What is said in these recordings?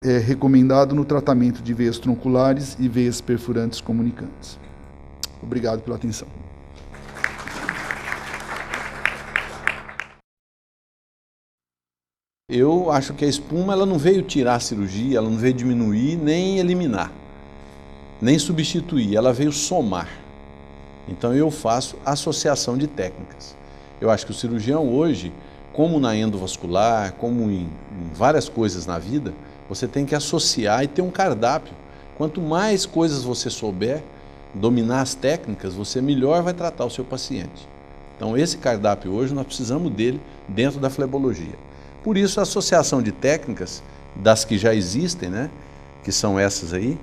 é recomendado no tratamento de veias tronculares e veias perfurantes comunicantes. Obrigado pela atenção. Eu acho que a espuma ela não veio tirar a cirurgia, ela não veio diminuir nem eliminar, nem substituir, ela veio somar. Então eu faço associação de técnicas. Eu acho que o cirurgião hoje, como na endovascular, como em várias coisas na vida, você tem que associar e ter um cardápio. Quanto mais coisas você souber, dominar as técnicas, você melhor vai tratar o seu paciente. Então esse cardápio hoje nós precisamos dele dentro da flebologia. Por isso a associação de técnicas, das que já existem, né, que são essas aí,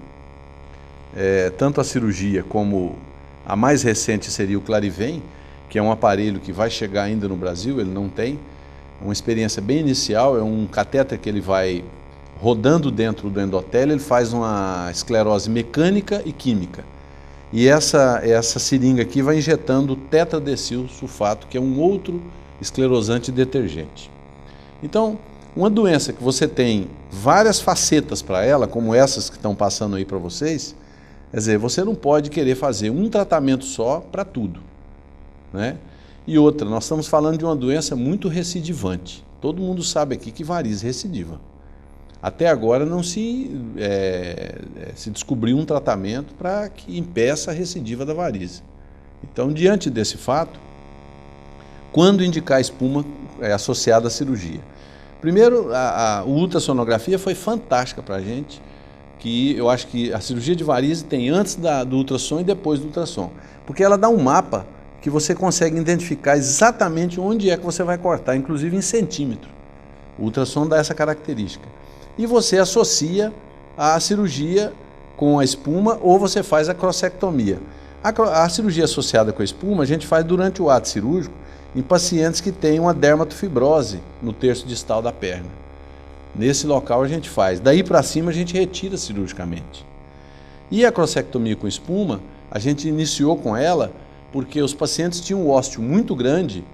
tanto a cirurgia como a mais recente seria o Clarivem, que é um aparelho que vai chegar ainda no Brasil, ele não tem, uma experiência bem inicial, é um catéter que ele vai rodando dentro do endotélio, ele faz uma esclerose mecânica e química. E essa seringa aqui vai injetando tetradecil sulfato, que é um outro esclerosante detergente. Então, uma doença que você tem várias facetas para ela, como essas que estão passando aí para vocês, quer dizer, você não pode querer fazer um tratamento só para tudo, né? E outra, nós estamos falando de uma doença muito recidivante. Todo mundo sabe aqui que varizes recidiva. Até agora não se descobriu um tratamento para que impeça a recidiva da varize. Então, diante desse fato, quando indicar espuma associada à cirurgia? Primeiro, a ultrassonografia foi fantástica para a gente, que eu acho que a cirurgia de varize tem antes do ultrassom e depois do ultrassom, porque ela dá um mapa que você consegue identificar exatamente onde é que você vai cortar, inclusive em centímetro. O ultrassom dá essa característica. E você associa a cirurgia com a espuma ou você faz a crossectomia. A cirurgia associada com a espuma a gente faz durante o ato cirúrgico em pacientes que têm uma dermatofibrose no terço distal da perna. Nesse local a gente faz. Daí para cima a gente retira cirurgicamente. E a crossectomia com espuma, a gente iniciou com ela porque os pacientes tinham um ósteo muito grande,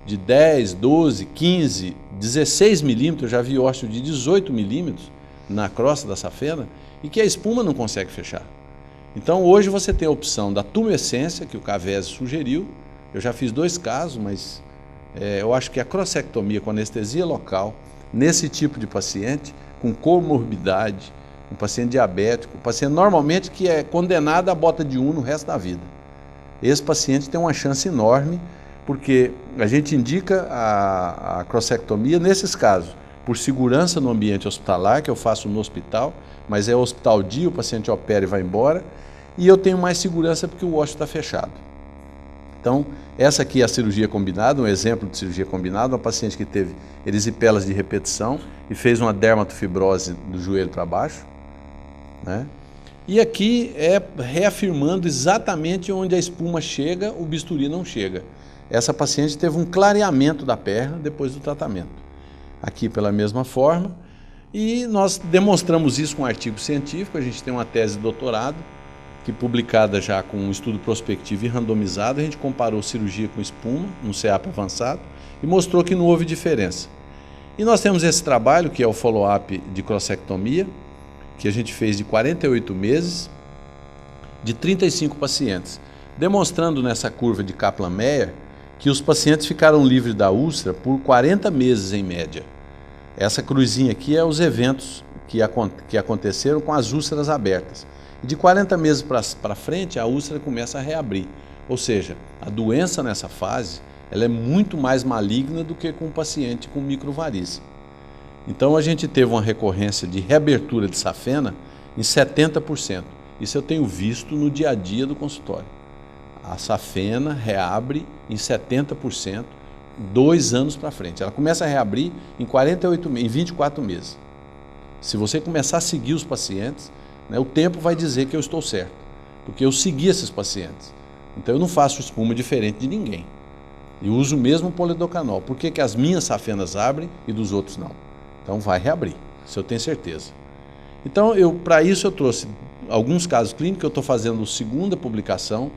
de 10, 12, 15, 16 milímetros, eu já vi ósteo de 18 milímetros na crosta da safena, e que a espuma não consegue fechar. Então hoje você tem a opção da tumescência, que o Cavese sugeriu. Eu já fiz 2 casos, mas eu acho que a crossectomia com anestesia local, nesse tipo de paciente, com comorbidade, um paciente diabético, um paciente normalmente que é condenado à bota de 1 no resto da vida. Esse paciente tem uma chance enorme, porque a gente indica a crossectomia nesses casos, por segurança no ambiente hospitalar, que eu faço no hospital, mas é hospital dia, o paciente opera e vai embora, e eu tenho mais segurança porque o ósseo está fechado. Então, essa aqui é a cirurgia combinada, um exemplo de cirurgia combinada, uma paciente que teve erisipelas de repetição e fez uma dermatofibrose do joelho para baixo, né? E aqui é reafirmando exatamente onde a espuma chega, o bisturi não chega. Essa paciente teve um clareamento da perna depois do tratamento. Aqui pela mesma forma, e nós demonstramos isso com um artigo científico, a gente tem uma tese de doutorado, que publicada já com um estudo prospectivo e randomizado, a gente comparou cirurgia com espuma, no CEAP avançado, e mostrou que não houve diferença. E nós temos esse trabalho, que é o follow-up de crossectomia, que a gente fez de 48 meses, de 35 pacientes, demonstrando nessa curva de Kaplan-Meier que os pacientes ficaram livres da úlcera por 40 meses em média. Essa cruzinha aqui é os eventos que aconteceram com as úlceras abertas. E de 40 meses para frente, a úlcera começa a reabrir. Ou seja, a doença nessa fase ela é muito mais maligna do que com um paciente com microvarize. Então a gente teve uma recorrência de reabertura de safena em 70%. Isso eu tenho visto no dia a dia do consultório. A safena reabre em 70%, 2 anos para frente. Ela começa a reabrir em 24 meses. Se você começar a seguir os pacientes, né, o tempo vai dizer que eu estou certo, porque eu segui esses pacientes. Então eu não faço espuma diferente de ninguém. Eu uso o mesmo polidocanol. Por que as minhas safenas abrem e dos outros não? Então vai reabrir, isso eu tenho certeza. Então para isso eu trouxe alguns casos clínicos, eu estou fazendo a segunda publicação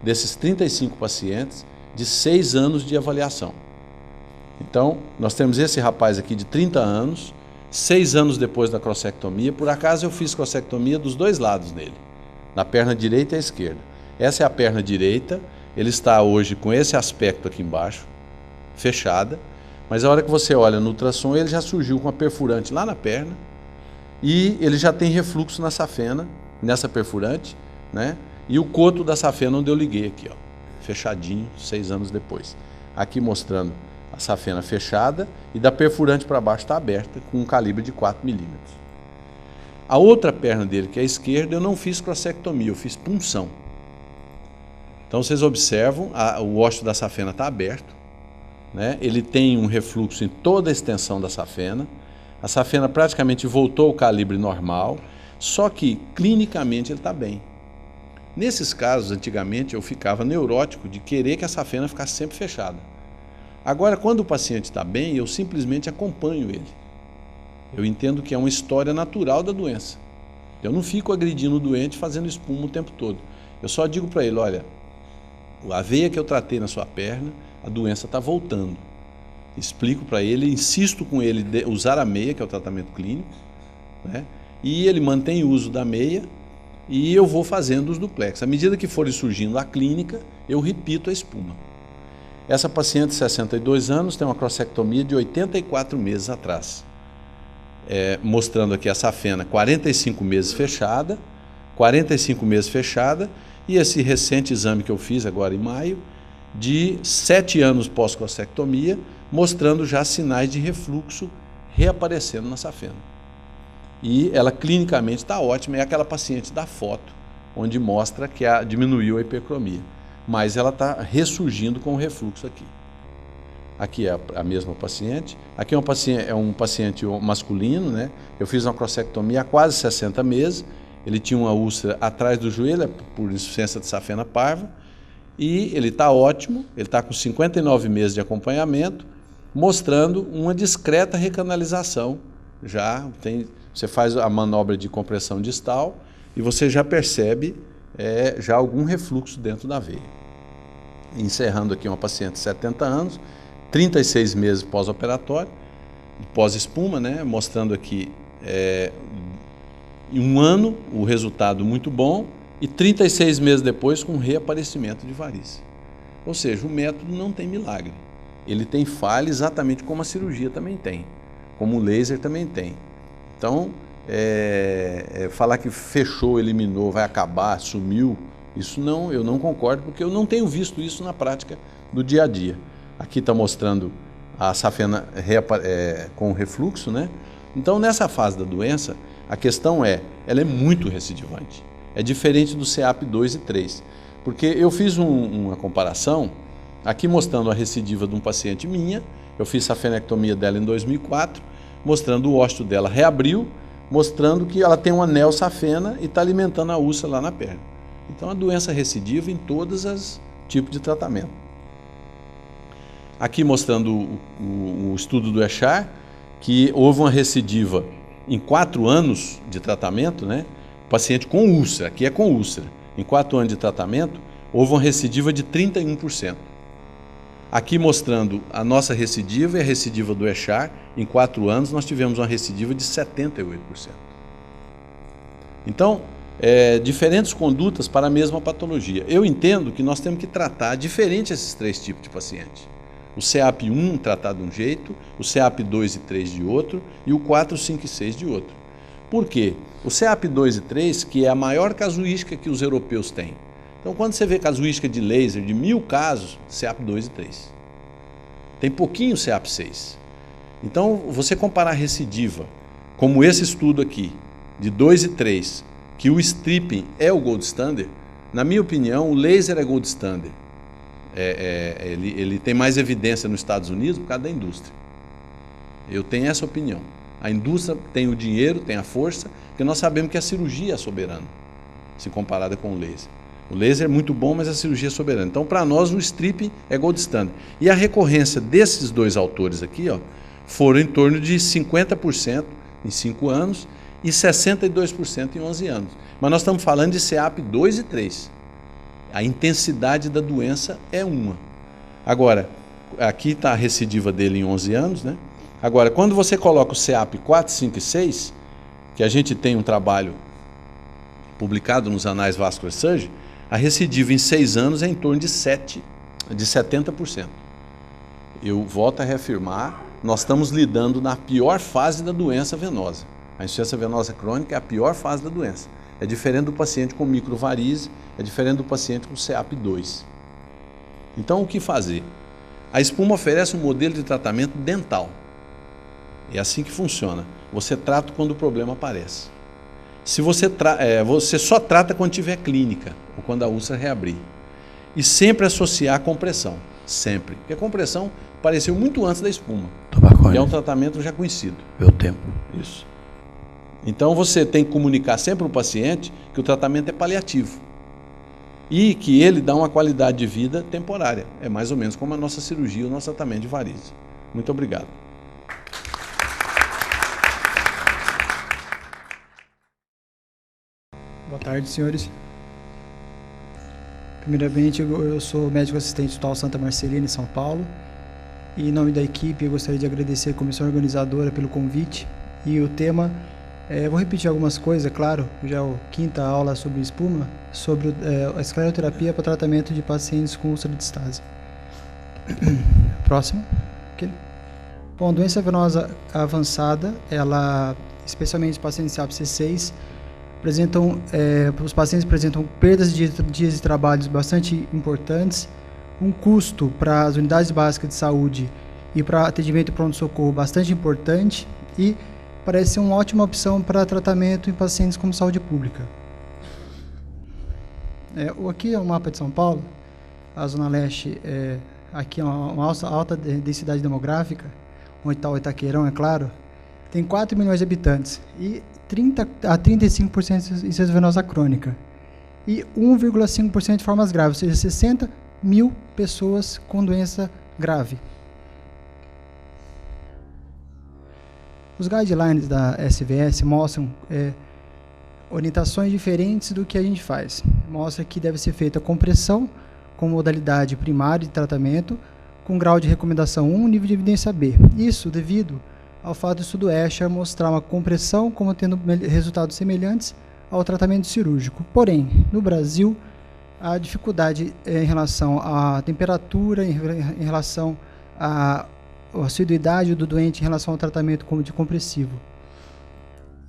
desses 35 pacientes de 6 anos de avaliação. Então nós temos esse rapaz aqui de 30 anos, 6 anos depois da crossectomia. Por acaso eu fiz crossectomia dos 2 lados nele, na perna direita e à esquerda. Essa é a perna direita, ele está hoje com esse aspecto aqui embaixo, fechada, mas a hora que você olha no ultrassom, ele já surgiu com uma perfurante lá na perna e ele já tem refluxo na safena, nessa perfurante, né? E o coto da safena onde eu liguei aqui, ó, fechadinho, 6 anos depois. Aqui mostrando a safena fechada e da perfurante para baixo está aberta com um calibre de 4 milímetros. A outra perna dele, que é a esquerda, eu não fiz crossectomia, eu fiz punção. Então vocês observam, o ósseo da safena está aberto, né? Ele tem um refluxo em toda a extensão da safena. A safena praticamente voltou ao calibre normal, só que clinicamente ele está bem. Nesses casos, antigamente, eu ficava neurótico de querer que a safena ficasse sempre fechada. Agora, quando o paciente está bem, eu simplesmente acompanho ele. Eu entendo que é uma história natural da doença. Eu não fico agredindo o doente fazendo espuma o tempo todo. Eu só digo para ele, olha, a veia que eu tratei na sua perna, a doença está voltando. Explico para ele, insisto com ele de usar a meia, que é o tratamento clínico, né? E ele mantém o uso da meia e eu vou fazendo os duplex. À medida que for surgindo a clínica, eu repito a espuma. Essa paciente de 62 anos tem uma crossectomia de 84 meses atrás. Mostrando aqui a safena 45 meses fechada, 45 meses fechada, e esse recente exame que eu fiz agora em maio, de 7 anos pós-crossectomia, mostrando já sinais de refluxo reaparecendo na safena. E ela clinicamente está ótima, é aquela paciente da foto, onde mostra que diminuiu a hipercromia, mas ela está ressurgindo com o refluxo aqui. Aqui é a mesma paciente, aqui é um paciente masculino, né? Eu fiz uma crossectomia há quase 60 meses, ele tinha uma úlcera atrás do joelho, por insuficiência de safena parva, e ele está ótimo, ele está com 59 meses de acompanhamento, mostrando uma discreta recanalização. Você faz a manobra de compressão distal e você já percebe já algum refluxo dentro da veia. Encerrando aqui uma paciente de 70 anos, 36 meses pós-operatório, pós-espuma, né? Mostrando aqui em 1 ano o resultado muito bom e 36 meses depois com reaparecimento de varizes. Ou seja, o método não tem milagre. Ele tem falha exatamente como a cirurgia também tem, como o laser também tem. Então, falar que fechou, eliminou, vai acabar, sumiu, isso não, eu não concordo, porque eu não tenho visto isso na prática do dia a dia. Aqui está mostrando a safena com refluxo, né? Então, nessa fase da doença, a questão ela é muito recidivante. É diferente do CEAP 2 e 3. Porque eu fiz uma comparação, aqui mostrando a recidiva de um paciente minha, eu fiz safenectomia dela em 2004, mostrando o ósseo dela reabriu, mostrando que ela tem um anel safena e está alimentando a úlcera lá na perna. Então, a doença recidiva em todos os tipos de tratamento. Aqui mostrando o estudo do Echar, que houve uma recidiva em 4 anos de tratamento, né? Paciente com úlcera, aqui é com úlcera. Em 4 anos de tratamento, houve uma recidiva de 31%. Aqui mostrando a nossa recidiva e a recidiva do Echar, em 4 anos nós tivemos uma recidiva de 78%. Então, diferentes condutas para a mesma patologia. Eu entendo que nós temos que tratar diferente esses 3 tipos de paciente. O CEAP 1 tratar de um jeito, o CEAP 2 e 3 de outro e o 4, 5 e 6 de outro. Por quê? O CEAP 2 e 3, que é a maior casuística que os europeus têm. Então, quando você vê casuística de laser de 1000 casos, CEAP 2 e 3. Tem pouquinho CEAP 6. Então, você comparar recidiva, como esse estudo aqui, de 2 e 3, que o stripping é o gold standard, na minha opinião, o laser é gold standard. Ele tem mais evidência nos Estados Unidos por causa da indústria. Eu tenho essa opinião. A indústria tem o dinheiro, tem a força, porque nós sabemos que a cirurgia é soberana, se comparada com o laser. O laser é muito bom, mas a cirurgia é soberana. Então, para nós, o stripping é gold standard. E a recorrência desses 2 autores aqui, ó, foram em torno de 50% em 5 anos e 62% em 11 anos. Mas nós estamos falando de CEAP 2 e 3. A intensidade da doença é uma. Agora, aqui está a recidiva dele em 11 anos, né? Agora, quando você coloca o CEAP 4, 5 e 6, que a gente tem um trabalho publicado nos Anais Vascular Surgery, a recidiva em 6 anos é em torno de 70%. Eu volto a reafirmar, nós estamos lidando na pior fase da doença venosa. A insuficiência venosa crônica é a pior fase da doença. É diferente do paciente com microvarize, é diferente do paciente com CEAP2. Então, o que fazer? A espuma oferece um modelo de tratamento dental. É assim que funciona. Você trata quando o problema aparece. Se você só trata quando tiver clínica ou quando a úlcera reabrir. E sempre associar a compressão. Sempre. Porque a compressão apareceu muito antes da espuma. E é um tratamento já conhecido. Meu tempo. Isso. Então você tem que comunicar sempre para o paciente que o tratamento é paliativo. E que ele dá uma qualidade de vida temporária. É mais ou menos como a nossa cirurgia, o nosso tratamento de varize. Muito obrigado. Boa tarde, senhores. Primeiramente, eu sou médico assistente do Hospital Santa Marcelina, em São Paulo. E em nome da equipe, eu gostaria de agradecer a comissão organizadora pelo convite. E o tema, vou repetir algumas coisas, claro, já é a 5ª aula sobre espuma, sobre a escleroterapia para tratamento de pacientes com úlcera de Stasi. Próximo. Okay. Bom, doença venosa avançada, ela, especialmente os pacientes CEAP C6, os pacientes apresentam perdas de dias de trabalho bastante importantes, um custo para as unidades básicas de saúde e para atendimento e pronto-socorro bastante importante e parece ser uma ótima opção para tratamento em pacientes com saúde pública. Aqui é o mapa de São Paulo, a Zona Leste, aqui é uma alta densidade demográfica, onde está o Itaquerão, é claro, tem 4 milhões de habitantes e 30 a 35% de insuficiência venosa crônica e 1,5% de formas graves, ou seja, 60 mil pessoas com doença grave. Os guidelines da SVS mostram orientações diferentes do que a gente faz. Mostra que deve ser feita compressão com modalidade primária de tratamento, com grau de recomendação 1, nível de evidência B. Isso devido ao fato do estudo Escher mostrar uma compressão como tendo resultados semelhantes ao tratamento cirúrgico. Porém, no Brasil, a dificuldade em relação à temperatura, em relação à assiduidade do doente, em relação ao tratamento de compressivo.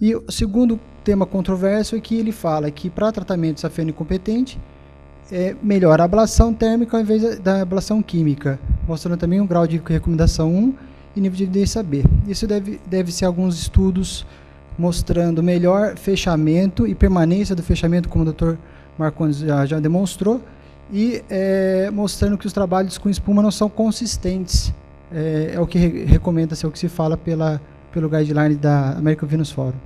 E o segundo tema controverso é que ele fala que para tratamento safeno incompetente é melhor a ablação térmica ao invés da ablação química, mostrando também um grau de recomendação 1 e nível de evidência B. Isso deve ser alguns estudos mostrando melhor fechamento e permanência do fechamento, como o Dr. Marcondes já demonstrou, e mostrando que os trabalhos com espuma não são consistentes. É o que recomenda-se, é o que se fala pelo guideline da American Venous Forum.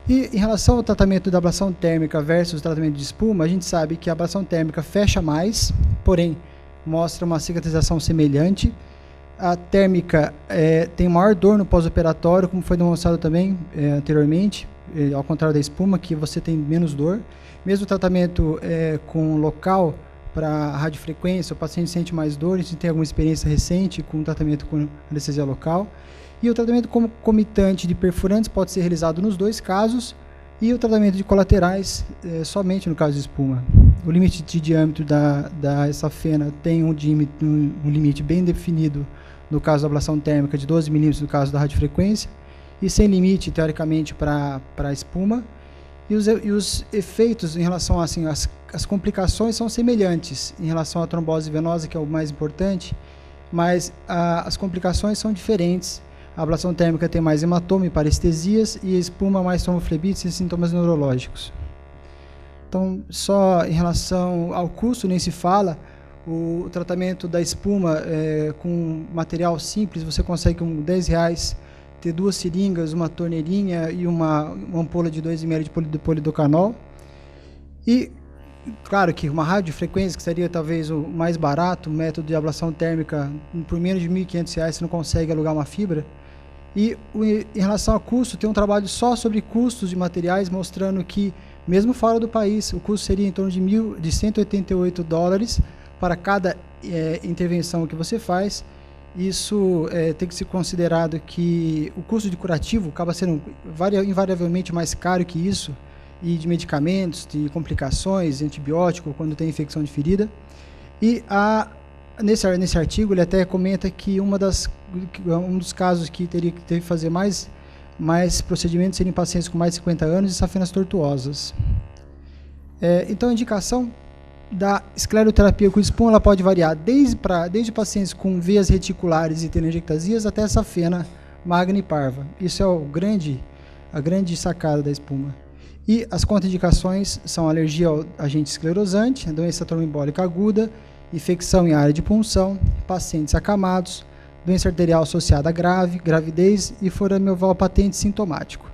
E em relação ao tratamento da ablação térmica versus o tratamento de espuma, a gente sabe que a ablação térmica fecha mais, porém mostra uma cicatrização semelhante. A térmica tem maior dor no pós-operatório, como foi demonstrado também anteriormente, ao contrário da espuma, que você tem menos dor. Mesmo o tratamento com local para radiofrequência, o paciente sente mais dor, a gente tem alguma experiência recente com tratamento com anestesia local. E o tratamento concomitante de perfurantes pode ser realizado nos dois casos, e o tratamento de colaterais somente no caso de espuma. O limite de diâmetro da safena tem um limite bem definido no caso da ablação térmica, de 12 milímetros no caso da radiofrequência, e sem limite, teoricamente, para a espuma. E os efeitos em relação as complicações são semelhantes em relação à trombose venosa, que é o mais importante, mas as complicações são diferentes. A ablação térmica tem mais hematoma e parestesias, e a espuma mais tromboflebites e sintomas neurológicos. Então, só em relação ao custo, nem se fala. O tratamento da espuma com material simples, você consegue com R$10 ter 2 seringas, uma torneirinha e uma ampola de 2 ml de polidocanol. E, claro que uma radiofrequência, que seria talvez o mais barato, o método de ablação térmica, por menos de R$1.500 você não consegue alugar uma fibra. E em relação ao custo, tem um trabalho só sobre custos de materiais, mostrando que, mesmo fora do país, o custo seria em torno de $188 para cada intervenção que você faz, isso tem que ser considerado que o custo de curativo acaba sendo invariavelmente mais caro que isso, e de medicamentos, de complicações, de antibiótico, quando tem infecção de ferida. E nesse artigo ele até comenta que um dos casos que teria que fazer mais procedimentos seriam pacientes com mais de 50 anos e safenas tortuosas. Então a indicação da escleroterapia com espuma ela pode variar desde pacientes com veias reticulares e telangiectasias até safena magna e parva. Isso é a grande sacada da espuma. E as contraindicações são alergia ao agente esclerosante, doença tromboembólica aguda, infecção em área de punção, pacientes acamados, doença arterial associada grave, gravidez e forame oval patente sintomático.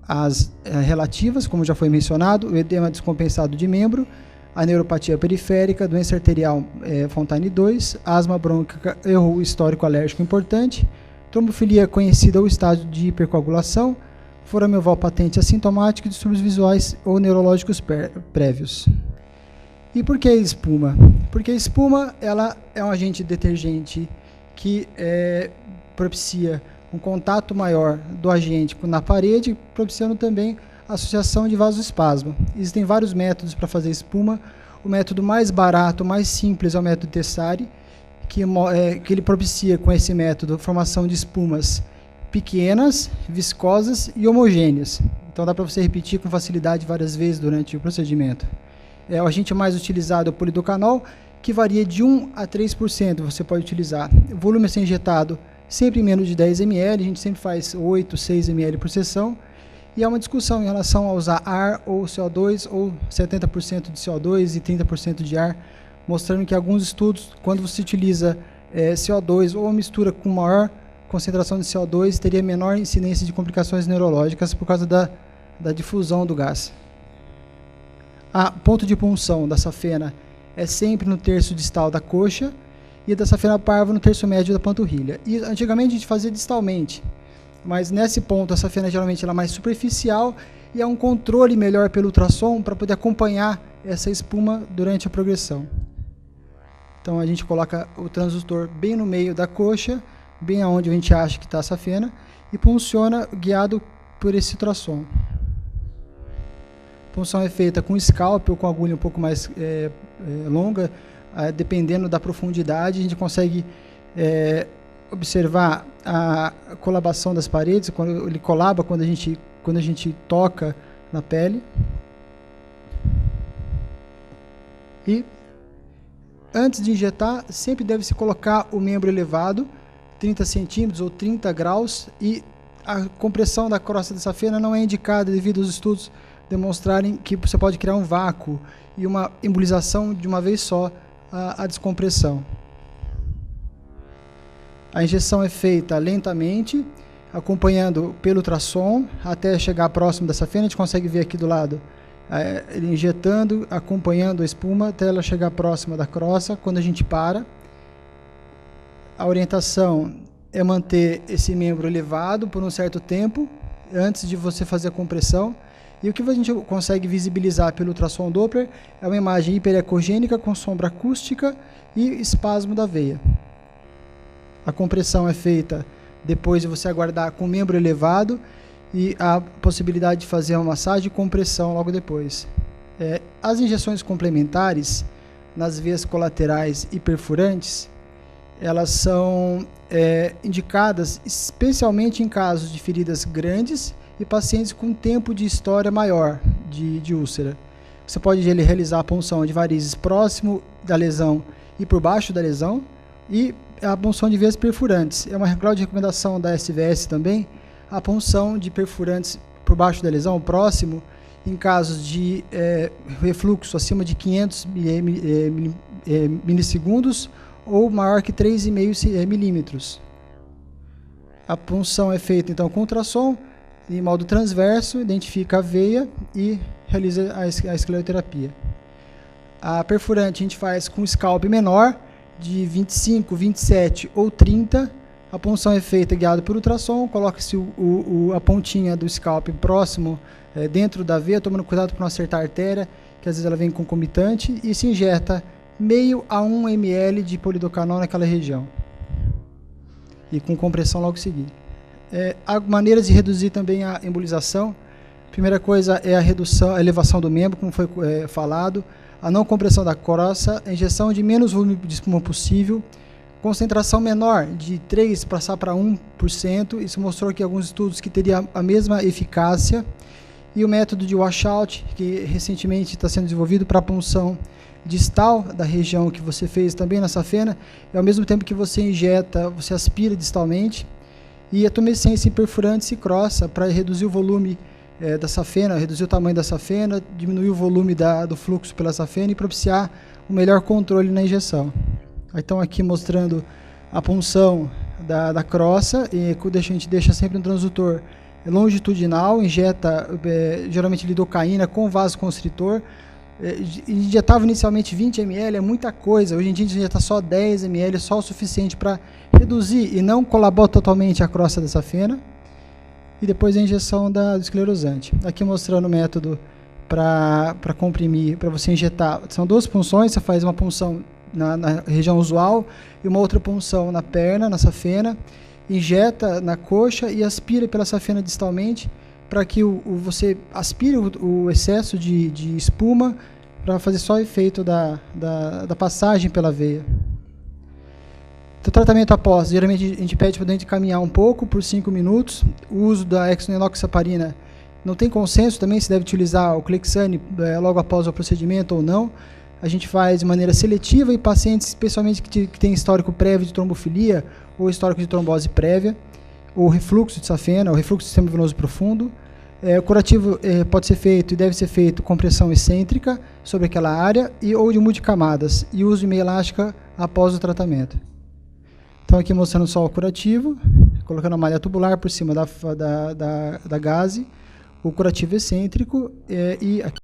As relativas, como já foi mencionado, o edema descompensado de membro, a neuropatia periférica, doença arterial Fontaine 2, asma brônquica, erro histórico alérgico importante, trombofilia conhecida ou estágio de hipercoagulação, forame oval patente assintomático e distúrbios visuais ou neurológicos prévios. E por que a espuma? Porque a espuma ela é um agente detergente que propicia um contato maior do agente na parede, propiciando também a associação de vasoespasmo. Existem vários métodos para fazer espuma. O método mais barato, mais simples é o método Tessari, que ele propicia com esse método a formação de espumas pequenas, viscosas e homogêneas. Então dá para você repetir com facilidade várias vezes durante o procedimento. O agente mais utilizado é o polidocanol, que varia de 1 a 3% você pode utilizar. O volume a ser injetado sempre menos de 10 ml, a gente sempre faz 8, 6 ml por sessão. E há uma discussão em relação a usar ar ou CO2, ou 70% de CO2 e 30% de ar, mostrando que alguns estudos, quando você utiliza CO2 ou mistura com maior concentração de CO2, teria menor incidência de complicações neurológicas por causa da difusão do gás. A ponto de punção da safena é sempre no terço distal da coxa e da safena parva no terço médio da panturrilha. E antigamente a gente fazia distalmente, mas nesse ponto a safena geralmente ela é mais superficial e há um controle melhor pelo ultrassom para poder acompanhar essa espuma durante a progressão. Então a gente coloca o transdutor bem no meio da coxa, bem aonde a gente acha que está a safena, e punciona guiado por esse ultrassom. A punção é feita com scalpel, com agulha um pouco mais longa, dependendo da profundidade. A gente consegue observar a colabação das paredes, quando ele colaba quando a gente toca na pele. E antes de injetar, sempre deve-se colocar o membro elevado, 30 centímetros ou 30 graus, e a compressão da crosta da safena não é indicada devido aos estudos demonstrarem que você pode criar um vácuo e uma embolização de uma vez só a descompressão. A injeção é feita lentamente, acompanhando pelo ultrassom até chegar próximo da safena. A gente consegue ver aqui do lado ele injetando, acompanhando a espuma até ela chegar próxima da crosta. Quando a gente para, a orientação é manter esse membro elevado por um certo tempo antes de você fazer a compressão. E o que a gente consegue visibilizar pelo ultrassom Doppler é uma imagem hiperecogênica com sombra acústica e espasmo da veia. A compressão é feita depois de você aguardar com o membro elevado e a possibilidade de fazer uma massagem e compressão logo depois. As injeções complementares nas veias colaterais e perfurantes, elas são indicadas especialmente em casos de feridas grandes e pacientes com tempo de história maior de úlcera. Você pode realizar a punção de varizes próximo da lesão e por baixo da lesão, e a punção de veias perfurantes. É uma grau de recomendação da SVS também, a punção de perfurantes por baixo da lesão, próximo, em casos de refluxo acima de 500 milissegundos ou maior que 3,5 milímetros. A punção é feita então com ultrassom, em modo transverso, identifica a veia e realiza a escleroterapia. A perfurante a gente faz com scalp menor, de 25, 27 ou 30. A punção é feita guiada por ultrassom, coloca-se a pontinha do scalp próximo, dentro da veia, tomando cuidado para não acertar a artéria, que às vezes ela vem concomitante, e se injeta meio a 1 ml de polidocanol naquela região. e com compressão logo em seguida. Há maneiras de reduzir também a embolização. Primeira coisa é a elevação do membro, como foi falado, a não compressão da crosta, a injeção de menos volume de espuma possível, concentração menor, de 3% passar para 1%, isso mostrou que alguns estudos que teria a mesma eficácia, e o método de washout, que recentemente está sendo desenvolvido para a punção distal da região que você fez também na safena, é ao mesmo tempo que você injeta, você aspira distalmente, e a tumescência em perfurantes e crosta para reduzir o volume da safena, reduzir o tamanho da safena, diminuir o volume do fluxo pela safena e propiciar um melhor controle na injeção. Então aqui mostrando a punção da crosta, e a gente deixa sempre um transdutor longitudinal, injeta geralmente lidocaína com vasoconstritor, injetava inicialmente 20 ml, é muita coisa, hoje em dia a gente injeta só 10 ml, só o suficiente para reduzir e não colaborar totalmente a crosta da safena, e depois a injeção do esclerosante. Aqui mostrando o método para comprimir, para você injetar, são duas punções, você faz uma punção na região usual e uma outra punção na perna, na safena, injeta na coxa e aspira pela safena distalmente para que você aspire o excesso de espuma para fazer só o efeito da passagem pela veia. O tratamento após, geralmente a gente pede para o doente caminhar um pouco por 5 minutos. O uso da hexanoenoxaparina não tem consenso também se deve utilizar o Clexane logo após o procedimento ou não. A gente faz de maneira seletiva em pacientes, especialmente que têm histórico prévio de trombofilia ou histórico de trombose prévia, ou refluxo de safena, ou refluxo do sistema venoso profundo. O curativo pode ser feito e deve ser feito com pressão excêntrica sobre aquela área ou de multicamadas, e uso de meia elástica após o tratamento. Então aqui mostrando só o curativo, colocando a malha tubular por cima da gaze, o curativo excêntrico e aqui